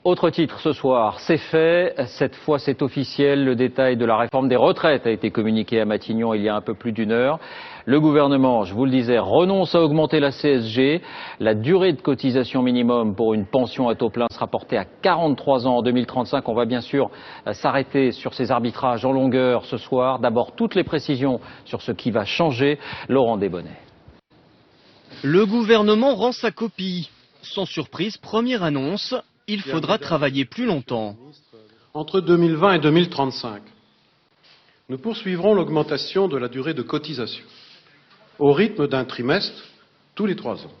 Autre titre ce soir, c'est fait, cette fois c'est officiel, le détail de la réforme des retraites a été communiqué à Matignon il y a un peu plus d'une heure. Le gouvernement, je vous le disais, renonce à augmenter la CSG. La durée de cotisation minimum pour une pension à taux plein sera portée à 43 ans en 2035. On va bien sûr s'arrêter sur ces arbitrages en longueur ce soir. D'abord, toutes les précisions sur ce qui va changer. Laurent Desbonnets. Le gouvernement rend sa copie. Sans surprise, première annonce. Il faudra travailler plus longtemps. Entre 2020 et 2035, nous poursuivrons l'augmentation de la durée de cotisation, au rythme d'un trimestre tous les 3 ans.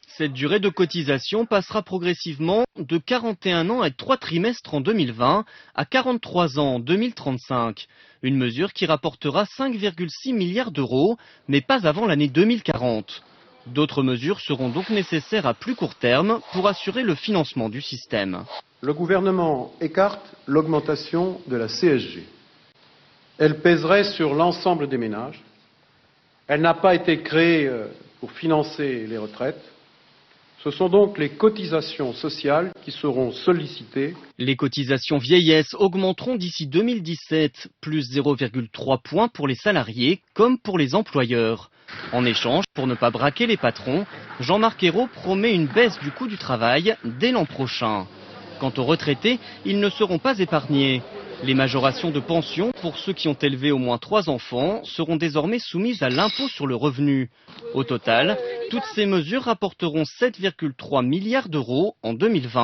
Cette durée de cotisation passera progressivement de 41 ans et 3 trimestres en 2020 à 43 ans en 2035. Une mesure qui rapportera 5,6 milliards d'euros, mais pas avant l'année 2040. D'autres mesures seront donc nécessaires à plus court terme pour assurer le financement du système. Le gouvernement écarte l'augmentation de la CSG. Elle pèserait sur l'ensemble des ménages. Elle n'a pas été créée pour financer les retraites. Ce sont donc les cotisations sociales qui seront sollicitées. Les cotisations vieillesse augmenteront d'ici 2017, plus 0,3 points pour les salariés comme pour les employeurs. En échange, pour ne pas braquer les patrons, Jean-Marc Ayrault promet une baisse du coût du travail dès l'an prochain. Quant aux retraités, ils ne seront pas épargnés. Les majorations de pension pour ceux qui ont élevé au moins 3 enfants seront désormais soumises à l'impôt sur le revenu. Au total, toutes ces mesures rapporteront 7,3 milliards d'euros en 2020.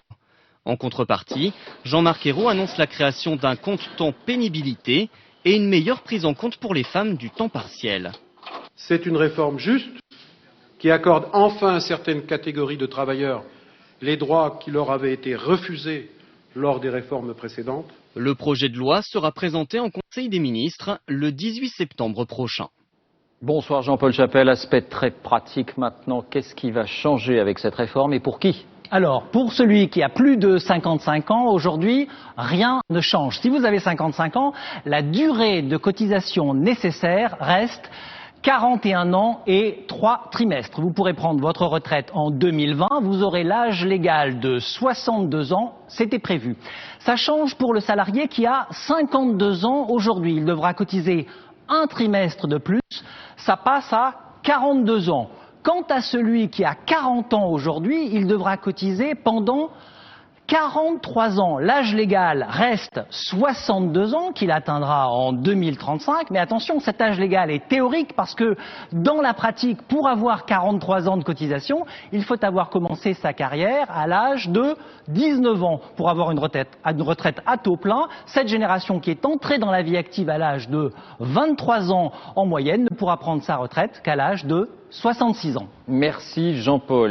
En contrepartie, Jean-Marc Ayrault annonce la création d'un compte temps pénibilité et une meilleure prise en compte pour les femmes du temps partiel. C'est une réforme juste qui accorde enfin à certaines catégories de travailleurs les droits qui leur avaient été refusés lors des réformes précédentes. Le projet de loi sera présenté en Conseil des ministres le 18 septembre prochain. Bonsoir Jean-Paul Chapelle, aspect très pratique maintenant. Qu'est-ce qui va changer avec cette réforme et pour qui ? Alors, pour celui qui a plus de 55 ans, aujourd'hui, rien ne change. Si vous avez 55 ans, la durée de cotisation nécessaire reste 41 ans et 3 trimestres. Vous pourrez prendre votre retraite en 2020. Vous aurez l'âge légal de 62 ans. C'était prévu. Ça change pour le salarié qui a 52 ans aujourd'hui. Il devra cotiser un trimestre de plus. Ça passe à 42 ans. Quant à celui qui a 40 ans aujourd'hui, il devra cotiser pendant 43 ans. L'âge légal reste 62 ans qu'il atteindra en 2035. Mais attention, cet âge légal est théorique parce que dans la pratique, pour avoir 43 ans de cotisation, il faut avoir commencé sa carrière à l'âge de 19 ans pour avoir une retraite à taux plein. Cette génération qui est entrée dans la vie active à l'âge de 23 ans en moyenne ne pourra prendre sa retraite qu'à l'âge de 66 ans. Merci Jean-Paul.